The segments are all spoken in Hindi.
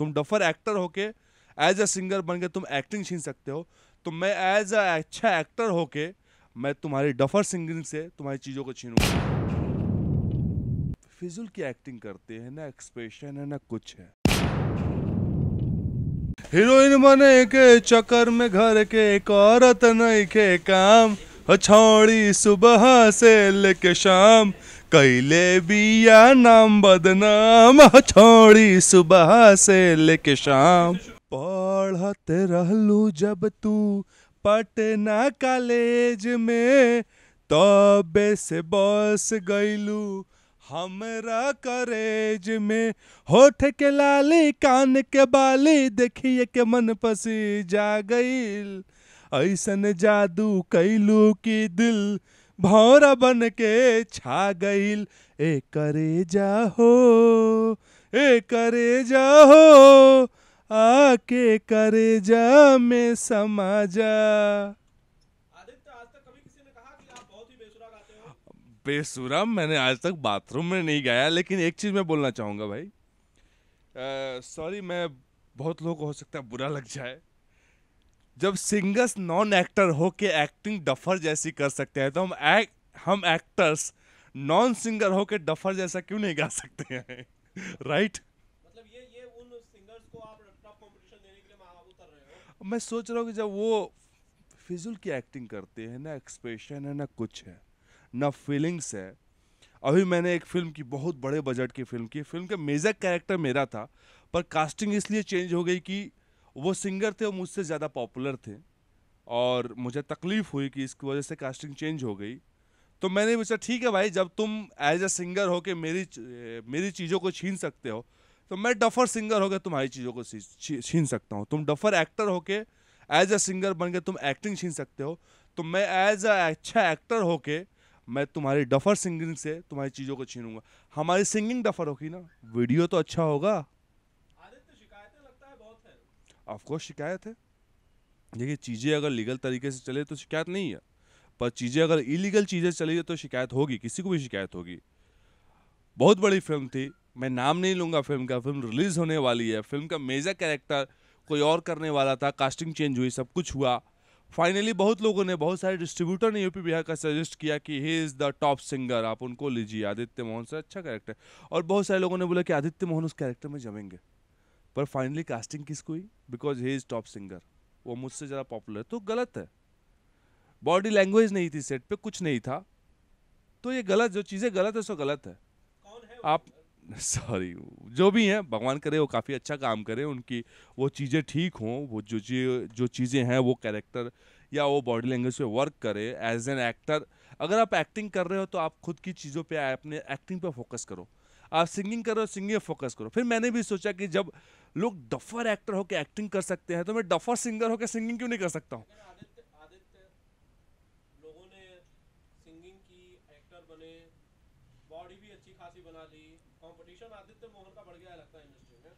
तुम डफर एक्टर होके एज अ सिंगर बन के तुम एक्टिंग छीन सकते हो, तो मैं एज अ अच्छा एक्टर होके मैं तुम्हारी डफर सिंगिंग से तुम्हारी चीज़ों को छीनूंगा। फिजूल की एक्टिंग करते हैं, ना एक्सप्रेशन है ना कुछ है। हीरोइन बने के चक्कर में घर के एक औरत नहीं के काम, छोड़ी सुबह से लेके शाम, कैले बिया नाम बदनाम, छोड़ी सुबह से लेके शाम। पढ़ते रहलू जब तू पटना कॉलेज में, तबे से बस गईलू हमरा करेज में। होठ के लाली कान के बाली देखिए के मन पसी जा गईल, ऐसन जादू कैलू की दिल भौरा बन के छा गईल। ए करे जाहो, ए करे जाहो, आके करे जा में समा जा। बेसुरा मैंने आज तक बाथरूम में नहीं गाया, लेकिन एक चीज़ मैं बोलना चाहूँगा भाई, सॉरी, मैं बहुत लोगों को हो सकता है बुरा लग जाए, जब सिंगर्स नॉन एक्टर हो के एक्टिंग डफर जैसी कर सकते हैं, तो हम एक्टर्स नॉन सिंगर हो के डफर जैसा क्यों नहीं गा सकते हैं? राइट? मतलब ये उन सिंगर्स को आप टॉप कंपटीशन देने के लिए उतर रहे हो। मैं सोच रहा हूँ कि जब वो फिजूल की एक्टिंग करते हैं, ना एक्सप्रेशन है ना कुछ है, ना फीलिंग्स है। अभी मैंने एक फिल्म की, बहुत बड़े बजट की फिल्म की, फिल्म का मेजर कैरेक्टर मेरा था, पर कास्टिंग इसलिए चेंज हो गई कि वो सिंगर थे, वो मुझसे ज़्यादा पॉपुलर थे, और मुझे तकलीफ हुई कि इसकी वजह से कास्टिंग चेंज हो गई। तो मैंने पूछा ठीक है भाई, जब तुम एज अ सिंगर हो के मेरी चीज़ों को छीन सकते हो, तो मैं डफर सिंगर होकर तुम्हारी चीज़ों को छीन सकता हूँ। तुम डफर एक्टर होके एज अ सिंगर बन के तुम एक्टिंग छीन सकते हो, तो मैं एज अ अच्छा एक्टर होके मैं तुम्हारी डफर सिंगिंग से तुम्हारी चीज़ों को छीनूंगा। हमारी सिंगिंग डफर होगी ना, वीडियो तो अच्छा होगा। आदित्य, शिकायतें लगता है बहुत है। ऑफ कोर्स शिकायत है। देखिए, चीज़ें अगर लीगल तरीके से चले तो शिकायत नहीं है, पर चीज़ें अगर इलीगल चीज़ें चली तो शिकायत होगी, किसी को भी शिकायत होगी। बहुत बड़ी फिल्म थी, मैं नाम नहीं लूँगा फिल्म का, फिल्म रिलीज़ होने वाली है, फिल्म का मेजर कैरेक्टर कोई और करने वाला था, कास्टिंग चेंज हुई, सब कुछ हुआ। फाइनली बहुत लोगों ने, बहुत सारे डिस्ट्रीब्यूटर ने यूपी बिहार का सजेस्ट किया कि he is the top singer, आप उनको लीजिए, आदित्य मोहन से अच्छा कैरेक्टर। और बहुत सारे लोगों ने बोला कि आदित्य मोहन उस कैरेक्टर में जमेंगे, पर फाइनली कास्टिंग किसको हुई? Because he is top singer, वो मुझसे ज़्यादा पॉपुलर, तो गलत है। बॉडी लैंग्वेज नहीं थी सेट पे, कुछ नहीं था, तो ये गलत, जो चीज़ें गलत है सो गलत है। कौन है आप सॉरी, जो भी हैं, भगवान करे वो काफ़ी अच्छा काम करे, उनकी वो चीज़ें ठीक हों, वो जो चीज़ें हैं वो कैरेक्टर या वो बॉडी लैंग्वेज पे वर्क करे एज एन एक्टर। अगर आप एक्टिंग कर रहे हो तो आप खुद की चीज़ों पे, अपने एक्टिंग पे फोकस करो। आप सिंगिंग कर रहे हो, सिंगिंग पे फोकस करो। फिर मैंने भी सोचा कि जब लोग डफर एक्टर होकर एक्टिंग कर सकते हैं, तो मैं डफर सिंगर होकर सिंगिंग क्यों नहीं कर सकता हूँ? आदित्य आदित्य लोगों ने सिंगिंग की, एक्टर बने, बॉडी भी अच्छी खासी बना ली, कंपटीशन आदित्य मोहन का बढ़ गया है लगता है इंडस्ट्री में।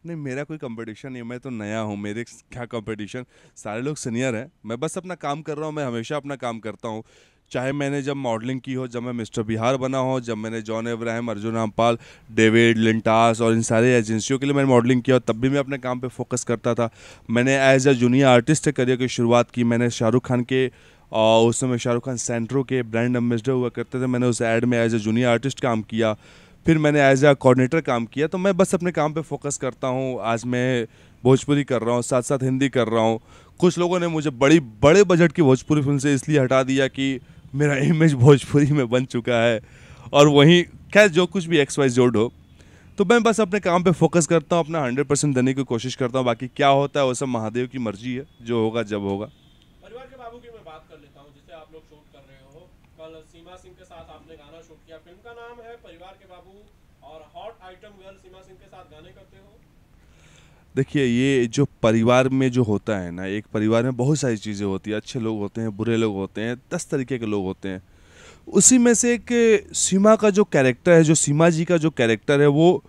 नहीं, मेरा कोई कंपटीशन नहीं है, मैं तो नया हूँ, मेरे क्या कंपटीशन, सारे लोग सीनियर हैं, मैं बस अपना काम कर रहा हूँ, मैं हमेशा अपना काम करता हूँ। चाहे मैंने जब मॉडलिंग की हो, जब मैं मिस्टर बिहार बना हो, जब मैंने John Abraham, Arjun Rampal, David Lintas और इन सारे एजेंसियों के लिए मैंने मॉडलिंग किया, तब भी मैं अपने काम पे फोकस करता था। मैंने as a junior artist career की शुरुआत की, मैंने शाहरुख खान के, और उस समय शाहरुख खान सेंट्रो के ब्रांड एम्बेसडर हुआ करते थे, मैंने उस एड में एज अ जूनियर आर्टिस्ट काम किया। फिर मैंने एज अ कोऑर्डिनेटर काम किया। तो मैं बस अपने काम पे फोकस करता हूँ। आज मैं भोजपुरी कर रहा हूँ, साथ साथ हिंदी कर रहा हूँ। कुछ लोगों ने मुझे बड़े बजट की भोजपुरी फिल्म से इसलिए हटा दिया कि मेरा इमेज भोजपुरी में बन चुका है, और वहीं खैर जो कुछ भी एक्स वाई जेड हो, तो मैं बस अपने काम पे फोकस करता हूँ, अपना 100% देने की कोशिश करता हूँ। बाकी क्या होता है वो सब महादेव की मर्जी है, जो होगा जब होगा। परिवार के बाबू की मैं बात कर लेता हूँ, जिसे आप लोग शूट कर रहे हो। कल सीमा सिंह के साथ आपने गाना शूट किया, फिल्म का नाम है परिवार के बाबू, और हॉट आइटम गर्ल सीमा सिंह के साथ गाने करते हो। देखिए, ये जो परिवार में जो होता है ना, एक परिवार में बहुत सारी चीज़ें होती हैं, अच्छे लोग होते हैं, बुरे लोग होते हैं, 10 तरीके के लोग होते हैं। उसी में से एक सीमा का जो कैरेक्टर है, जो सीमा जी का जो कैरेक्टर है, वो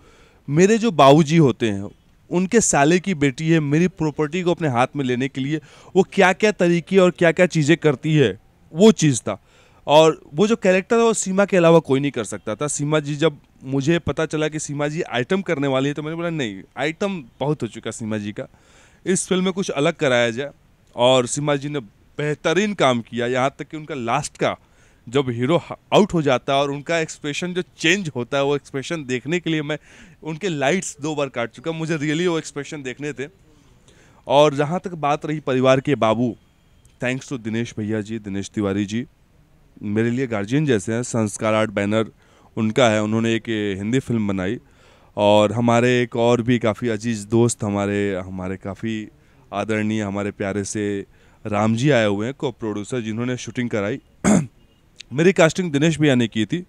मेरे जो बाबूजी होते हैं उनके साले की बेटी है। मेरी प्रॉपर्टी को अपने हाथ में लेने के लिए वो क्या क्या तरीके और क्या क्या चीज़ें करती है, वो चीज़ था। और वो जो कैरेक्टर है वो सीमा के अलावा कोई नहीं कर सकता था। सीमा जी, जब मुझे पता चला कि सीमा जी आइटम करने वाली है तो मैंने बोला नहीं, आइटम बहुत हो चुका सीमा जी का, इस फिल्म में कुछ अलग कराया जाए। और सीमा जी ने बेहतरीन काम किया, यहाँ तक कि उनका लास्ट का जब हीरो आउट हो जाता है और उनका एक्सप्रेशन जो चेंज होता है, वो एक्सप्रेशन देखने के लिए मैं उनके लाइट्स 2 बार काट चुका, मुझे रियली वो एक्सप्रेशन देखने थे। और जहाँ तक बात रही परिवार के बाबू, थैंक्स टू दिनेश भैया जी, दिनेश तिवारी जी मेरे लिए गार्जियन जैसे हैं। संस्कार आर्ट बैनर उनका है, उन्होंने एक हिंदी फिल्म बनाई। और हमारे एक और भी काफ़ी अजीज़ दोस्त, हमारे काफ़ी आदरणीय, हमारे प्यारे से राम जी आए हुए हैं, को प्रोड्यूसर, जिन्होंने शूटिंग कराई। मेरी कास्टिंग दिनेश भैया ने की थी।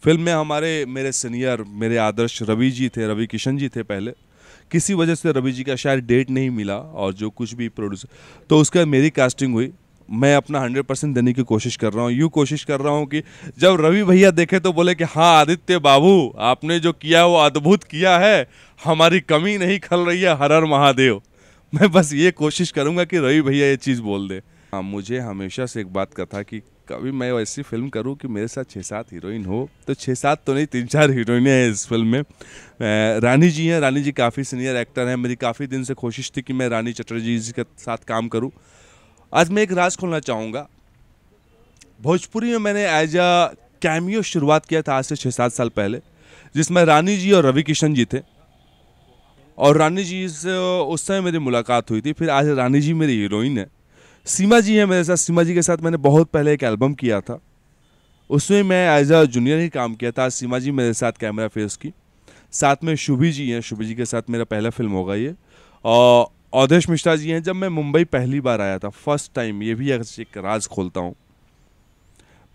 फिल्म में मेरे सीनियर, मेरे आदर्श रवि जी थे, रवि किशन जी थे पहले। किसी वजह से रवि जी का शायद डेट नहीं मिला, और जो कुछ भी प्रोड्यूसर, तो उसका मेरी कास्टिंग हुई। मैं अपना 100% देने की कोशिश कर रहा हूँ। यूँ कोशिश कर रहा हूँ कि जब रवि भैया देखे तो बोले कि हाँ आदित्य बाबू, आपने जो किया वो अद्भुत किया है, हमारी कमी नहीं खल रही है, हर हर महादेव। मैं बस ये कोशिश करूँगा कि रवि भैया ये चीज़ बोल दे। हाँ, मुझे हमेशा से एक बात का था कि कभी मैं ऐसी फिल्म करूं कि मेरे साथ 6-7 हीरोइन हो। तो 6-7 तो नहीं, 3-4 हीरोइनें हैं इस फिल्म में। रानी जी हैं, रानी जी काफ़ी सीनियर एक्टर हैं। मेरी काफ़ी दिन से कोशिश थी कि मैं रानी चटर्जी जी के साथ काम करूं। आज मैं एक राज खोलना चाहूँगा। भोजपुरी में मैंने एज अ कैमियो शुरुआत किया था आज से 6-7 साल पहले, जिसमें रानी जी और रवि किशन जी थे। और रानी जी से उस समय मेरी मुलाकात हुई थी। फिर आज रानी जी मेरी हीरोइन है। सीमा जी है मेरे साथ। सीमा जी के साथ मैंने बहुत पहले एक एल्बम किया था, उसमें मैं एज अ जूनियर ही काम किया था। सीमा जी मेरे साथ कैमरा फेस की। साथ में शुभी जी हैं, शुभी जी के साथ मेरा पहला फिल्म होगा ये। और अवधेश मिश्रा जी हैं। जब मैं मुंबई पहली बार आया था, फर्स्ट टाइम, ये भी एक राज खोलता हूँ,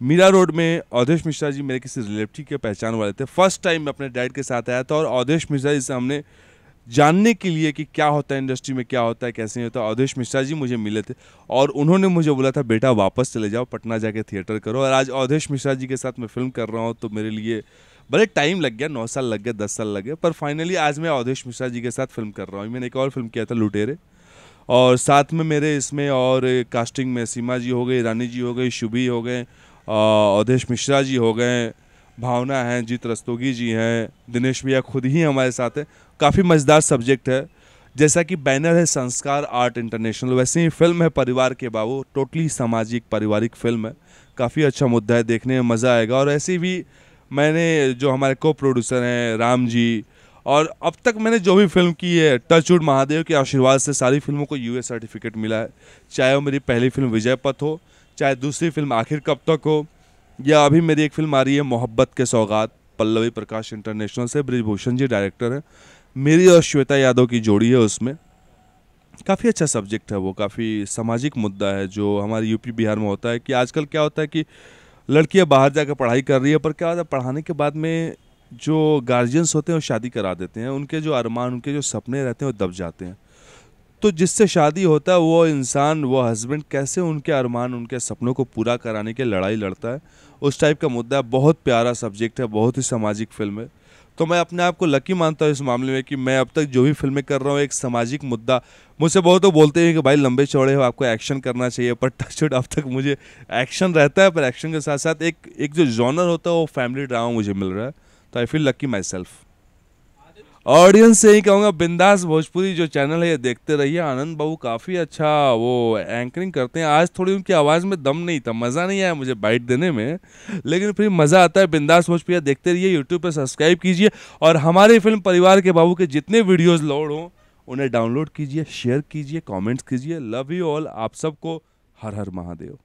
मीरा रोड में अवधेश मिश्रा जी मेरे किसी रिलेटिव के पहचान वाले थे। फर्स्ट टाइम मैं अपने डैड के साथ आया था, और अवधेश मिश्रा जी से हमने जानने के लिए कि क्या होता है इंडस्ट्री में, क्या होता है, कैसे नहीं होता, अवधेश मिश्रा जी मुझे मिले थे। और उन्होंने मुझे बोला था बेटा वापस चले जाओ, पटना जाके थिएटर करो। और आज अवधेश मिश्रा जी के साथ मैं फिल्म कर रहा हूँ, तो मेरे लिए बड़े टाइम लग गया, 9 साल लग गए, 10 साल लगे, पर फाइनली आज मैं अवधेश मिश्रा जी के साथ फिल्म कर रहा हूँ। मैंने एक और फिल्म किया था, लुटेरे। और साथ में मेरे इसमें और कास्टिंग में सीमा जी हो गई, रानी जी हो गई, शुभी हो गए, अवधेश मिश्रा जी हो गए, भावना हैं, जीत रस्तोगी जी हैं, दिनेश भैया खुद ही हमारे साथ हैं। काफ़ी मज़ेदार सब्जेक्ट है। जैसा कि बैनर है संस्कार आर्ट इंटरनेशनल, वैसे ही फिल्म है परिवार के बाबू। टोटली सामाजिक पारिवारिक फिल्म है। काफ़ी अच्छा मुद्दा है, देखने में मज़ा आएगा। और ऐसे भी मैंने जो हमारे को प्रोड्यूसर हैं राम जी, और अब तक मैंने जो भी फिल्म की है, टचवुड महादेव के आशीर्वाद से सारी फिल्मों को यूएस सर्टिफिकेट मिला है। चाहे वो मेरी पहली फिल्म विजय पथ हो, चाहे दूसरी फिल्म आखिर कब तक हो, या अभी मेरी एक फिल्म आ रही है मोहब्बत के सौगात, पल्लवी प्रकाश इंटरनेशनल से, ब्रिजभूषण जी डायरेक्टर हैं। मेरी और श्वेता यादव की जोड़ी है उसमें। काफ़ी अच्छा सब्जेक्ट है वो, काफ़ी सामाजिक मुद्दा है जो हमारे यूपी बिहार में होता है। कि आजकल क्या होता है कि लड़कियां बाहर जाकर पढ़ाई कर रही है, पर क्या होता है पढ़ाने के बाद में जो गार्जियंस होते हैं वो शादी करा देते हैं। उनके जो अरमान, उनके जो सपने रहते हैं वो दब जाते हैं। तो जिससे शादी होता है वो इंसान, वो हस्बैंड कैसे उनके अरमान, उनके सपनों को पूरा कराने के लड़ाई लड़ता है, उस टाइप का मुद्दा है। बहुत प्यारा सब्जेक्ट है, बहुत ही सामाजिक फिल्म है। तो मैं अपने आप को लकी मानता हूँ इस मामले में कि मैं अब तक जो भी फिल्में कर रहा हूँ एक सामाजिक मुद्दा। मुझसे बहुत तो बोलते हैं कि भाई लंबे चौड़े हो, आपको एक्शन करना चाहिए, पर टचवुड अब तक मुझे एक्शन रहता है, पर एक्शन के साथ साथ एक जो जॉनर होता है वो फैमिली ड्रामा मुझे मिल रहा है। तो I feel lucky my self. Audience से ही कहूँगा, बिंदास भोजपुरी जो चैनल है ये देखते रहिए। आनंद बाबू काफ़ी अच्छा वो एंकरिंग करते हैं। आज थोड़ी उनकी आवाज़ में दम नहीं था, मज़ा नहीं आया मुझे बाइट देने में, लेकिन फिर मज़ा आता है। बिंदास भोजपुरी देखते रहिए, यूट्यूब पर सब्सक्राइब कीजिए, और हमारे फिल्म परिवार के बाबू के जितने वीडियोज़ लोड हों उन्हें डाउनलोड कीजिए, शेयर कीजिए, कॉमेंट्स कीजिए। Love you all. आप सबको हर हर महादेव।